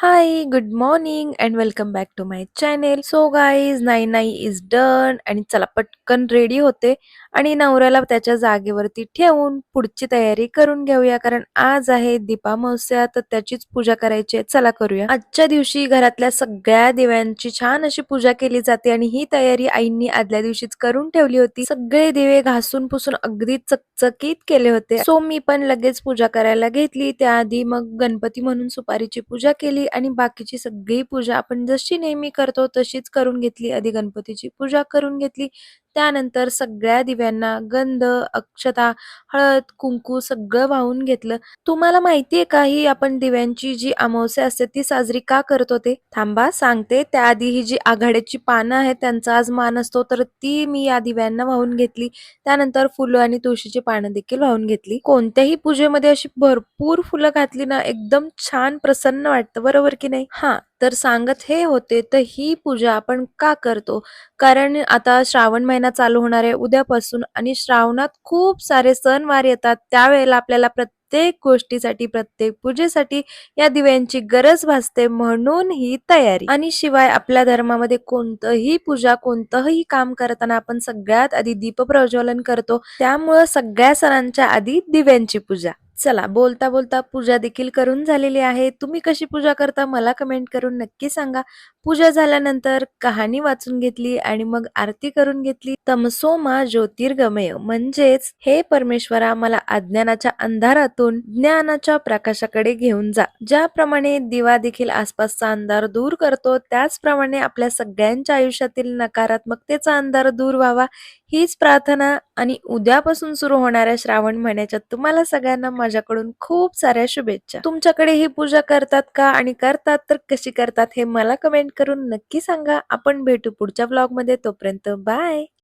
High, good morning and welcome back to my channel. So guys, नाई नाई is done आणि चला पटकन रेडी होते आणि नवऱ्याला त्याच्या जागेवरती ठेवून पुढची तयारी करून घेऊया. कारण आज आहे दीपामावस्या, तर त्याचीच पूजा करायची आहे. चला करूया. आजच्या दिवशी घरातल्या सगळ्या दिव्यांची छान अशी पूजा केली जाते आणि ही तयारी आईंनी आदल्या दिवशीच करून ठेवली होती. सगळे दिवे घासून पुसून अगदी चकचकीत केले होते. सो मी पण लगेच पूजा करायला घेतली. त्याआधी मग गणपती म्हणून सुपारीची पूजा केली आणि बाकीची सगळी पूजा आपण जशी नेहमी करतो तशीच करून घेतली. आधी गणपतीची पूजा करून घेतली. त्यानंतर सगळ्या दिव्यांना गंध, अक्षता, हळद, कुंकू सगळं वाहून घेतलं. तुम्हाला माहितीये का ही आपण दिव्यांची जी अमावस्या असते ती साजरी का करतो ते? थांबा सांगते. त्याआधी ही जी आघाड्याची पानं आहेत त्यांचा आज मान असतो, तर ती मी या दिव्यांना वाहून घेतली. त्यानंतर फुलं आणि तुळशीची पानं देखील वाहून घेतली. कोणत्याही पूजेमध्ये अशी भरपूर फुलं घातली ना एकदम छान प्रसन्न वाटतं, बरोबर की नाही? हां, तर सांगत हे होते, तर ही पूजा आपण का करतो? कारण आता श्रावण महिना चालू होणार आहे उद्यापासून आणि श्रावणात खूप सारे सणवार येतात. त्यावेळेला आपल्याला प्रत्येक गोष्टीसाठी, प्रत्येक पूजेसाठी या दिव्यांची गरज भासते, म्हणून ही तयारी. आणि शिवाय आपल्या धर्मामध्ये कोणतंही पूजा, कोणतंही काम करताना आपण सगळ्यात आधी दीप प्रज्वलन करतो. त्यामुळं सगळ्या सणांच्या आधी दिव्यांची पूजा. चला बोलता बोलता पूजा देखील करून झालेली आहे. तुम्ही कशी पूजा करता मला कमेंट करून नक्की सांगा. पूजा झाल्यानंतर कहाणी वाचून घेतली आणि मग आरती करून घेतली. तमसो मा ज्योतिर्गमय म्हणजेच हे परमेश्वरा मला अज्ञानाच्या अंधारातून ज्ञानाच्या प्रकाशाकडे घेऊन जा. ज्याप्रमाणे दिवा देखील आसपासचा अंधार दूर करतो, त्याचप्रमाणे आपल्या सगळ्यांच्या आयुष्यातील नकारात्मकतेचा अंधार दूर व्हावा, हीच प्रार्थना. आणि उद्यापासून सुरू होणाऱ्या श्रावण महिन्याच्या तुम्हाला सगळ्यांना माझ्याकडून खूप साऱ्या शुभेच्छा. तुमच्याकडे ही पूजा करतात का? आणि करतात तर कशी करतात हे मला कमेंट करून नक्की सांगा. आपण भेटू पुढच्या व्लॉग मध्ये. तोपर्यंत बाय.